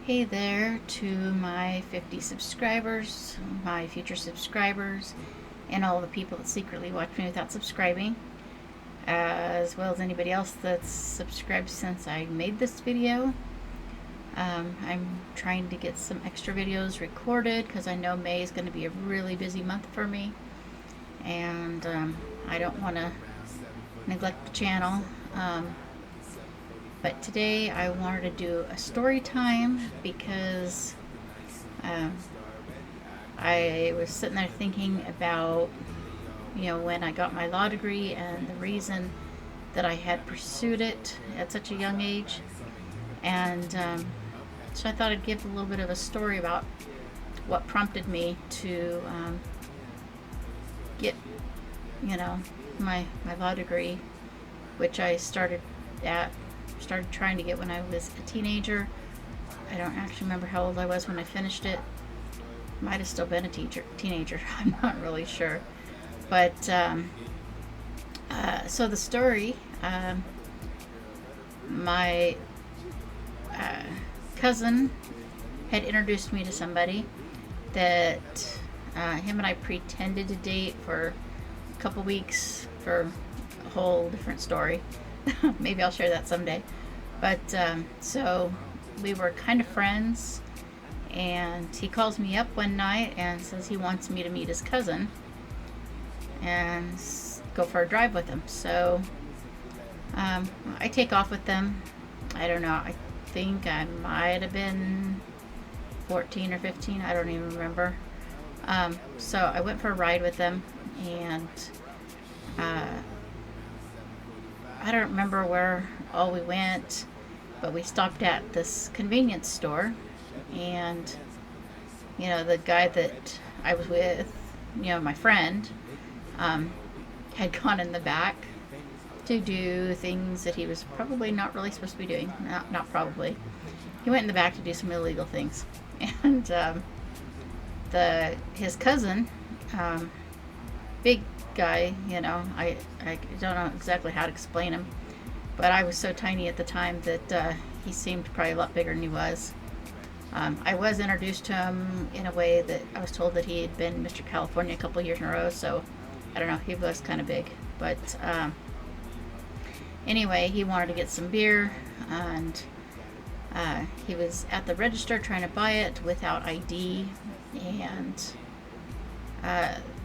Hey there to my 50 subscribers, my future subscribers, and all the people that secretly watch me without subscribing, as well as anybody else that's subscribed since I made this video. I'm trying to get some extra videos recorded because I know May is going to be a really busy month for me, and I don't want to neglect the channel. But today I wanted to do a story time because I was sitting there thinking about, when I got my law degree and the reason that I had pursued it at such a young age. And so I thought I'd give a little bit of a story about what prompted me to get, my law degree, which I started trying to get when I was a teenager. I don't actually remember how old I was when I finished it. Might have still been a teenager. I'm not really sure. But so the story, my cousin had introduced me to somebody that him and I pretended to date for a couple weeks for a whole different story. Maybe I'll share that someday. But so we were kind of friends, and he calls me up one night and says he wants me to meet his cousin and go for a drive with him. So I take off with them. I don't know, I think I might have been 14 or 15, I don't even remember. So I went for a ride with them, and I don't remember where all we went, but we stopped at this convenience store, and the guy that I was with, my friend, had gone in the back to do things that he was probably not really supposed to be doing. Not probably. He went in the back to do some illegal things, and his cousin, big guy, I don't know exactly how to explain him, but I was so tiny at the time that he seemed probably a lot bigger than he was. I was introduced to him in a way that I was told that he had been Mr. California a couple of years in a row, so I don't know, he was kind of big. But anyway, he wanted to get some beer, and he was at the register trying to buy it without ID, and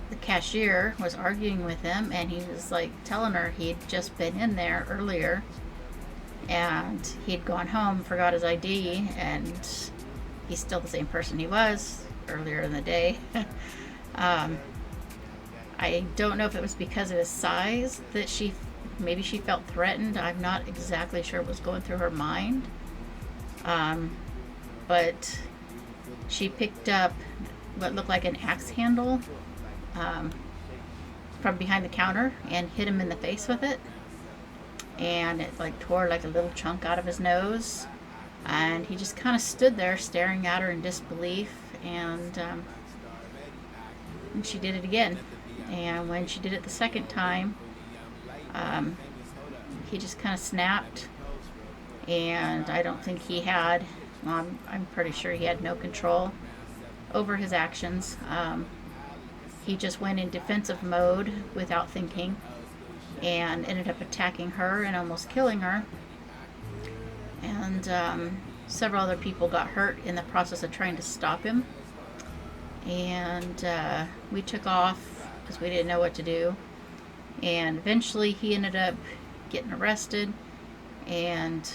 the cashier was arguing with him, and he was like telling her he'd just been in there earlier and he'd gone home, forgot his ID, and he's still the same person he was earlier in the day. I don't know if it was because of his size that maybe she felt threatened. I'm not exactly sure what was going through her mind. But she picked up what looked like an axe handle from behind the counter and hit him in the face with it, and it tore like a little chunk out of his nose, and he just kind of stood there staring at her in disbelief, and she did it again. And when she did it the second time, he just kind of snapped, and I don't think he had, I'm pretty sure he had no control over his actions. He just went in defensive mode without thinking and ended up attacking her and almost killing her. And several other people got hurt in the process of trying to stop him. And we took off because we didn't know what to do. And eventually he ended up getting arrested. And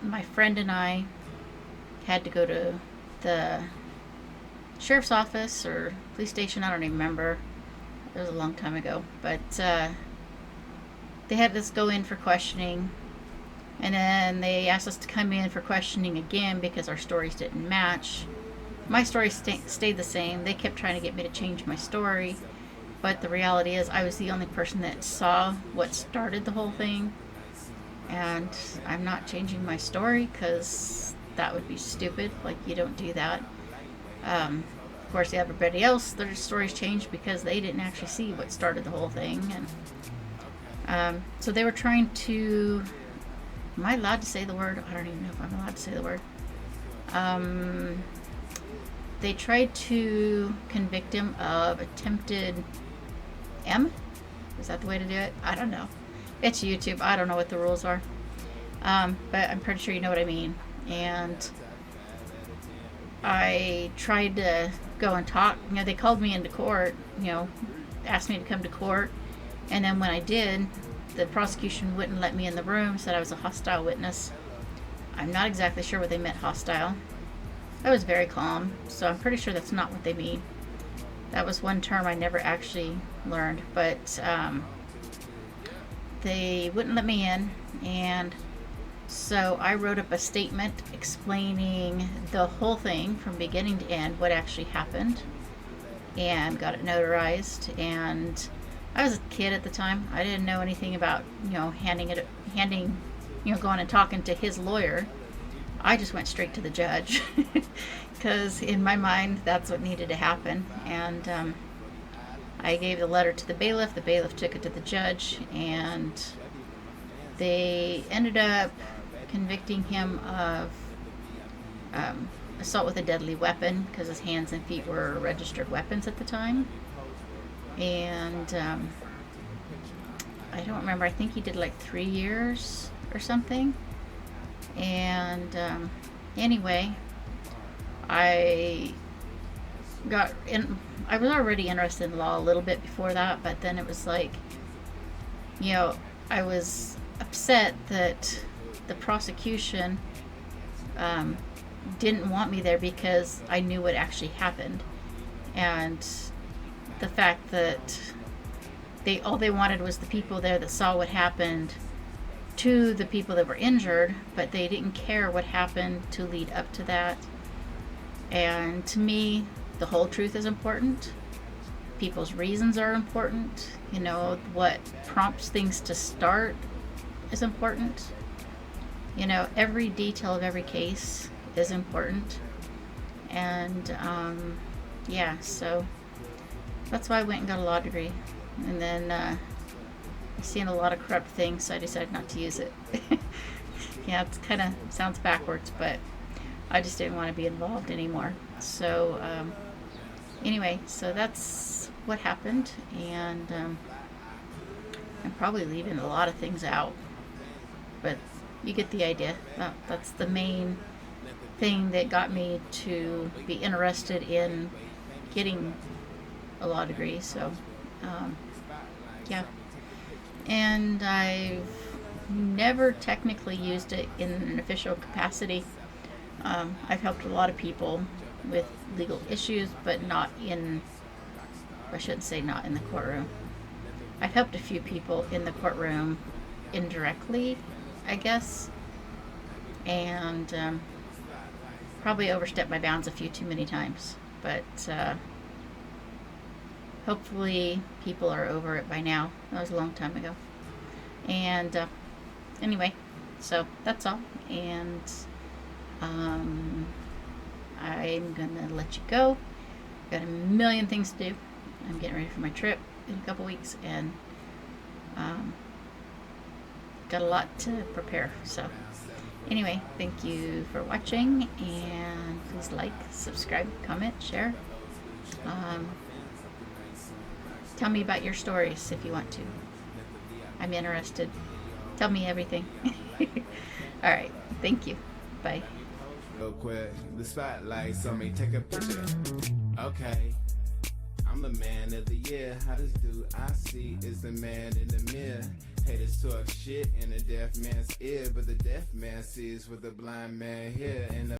my friend and I had to go to the sheriff's office or police station, I don't even remember. It was a long time ago. But they had us go in for questioning, and then they asked us to come in for questioning again because our stories didn't match. My story stayed the same. They kept trying to get me to change my story, but the reality is I was the only person that saw what started the whole thing, and I'm not changing my story because that would be stupid. You don't do that. Of course, everybody else, their stories changed because they didn't actually see what started the whole thing. And so they were trying to, am I allowed to say the word? I don't even know if I'm allowed to say the word. They tried to convict him of attempted M. Is that the way to do it? I don't know. It's YouTube. I don't know what the rules are. But I'm pretty sure you know what I mean. And I tried to go and talk. You know, they called me into court, you know, asked me to come to court. And then when I did, the prosecution wouldn't let me in the room, said I was a hostile witness. I'm not exactly sure what they meant hostile. I was very calm, so I'm pretty sure that's not what they mean. That was one term I never actually learned, but they wouldn't let me in, and so I wrote up a statement explaining the whole thing from beginning to end, what actually happened, and got it notarized. And I was a kid at the time. I didn't know anything about, you know, handing, you know, going and talking to his lawyer. I just went straight to the judge because in my mind that's what needed to happen. And I gave the letter to the bailiff. The bailiff took it to the judge, and they ended up convicting him of assault with a deadly weapon because his hands and feet were registered weapons at the time. And I don't remember. I think he did like 3 years or something. And anyway, I was already interested in law a little bit before that, but then it was like, you know, I was upset that the prosecution didn't want me there because I knew what actually happened, and the fact that all they wanted was the people there that saw what happened to the people that were injured, but they didn't care what happened to lead up to that. And to me, the whole truth is important. People's reasons are important. You know, what prompts things to start is important. You know, every detail of every case is important. And yeah, so that's why I went and got a law degree. And then I've seen a lot of corrupt things, so I decided not to use it. Yeah, it kind of sounds backwards, but I just didn't want to be involved anymore. So anyway, so that's what happened, and I'm probably leaving a lot of things out, but you get the idea. That's the main thing that got me to be interested in getting a law degree. So yeah, and I've never technically used it in an official capacity. I've helped a lot of people with legal issues, but not in, I shouldn't say not in the courtroom. I've helped a few people in the courtroom indirectly, I guess, and probably overstepped my bounds a few too many times, but hopefully people are over it by now. That was a long time ago. And anyway, so that's all, and I'm gonna let you go. Got a million things to do. I'm getting ready for my trip in a couple weeks, and got a lot to prepare. So anyway, thank you for watching, and please like, subscribe, comment, share. Tell me about your stories if you want to. I'm interested. Tell me everything. All right, thank you. Bye. Real quick, the spotlight, so me take a picture. Okay, I'm the man of the year. How this dude I see is the man in the mirror. Haters talk shit in the deaf man's ear, but the deaf man sees what the blind man hear. And the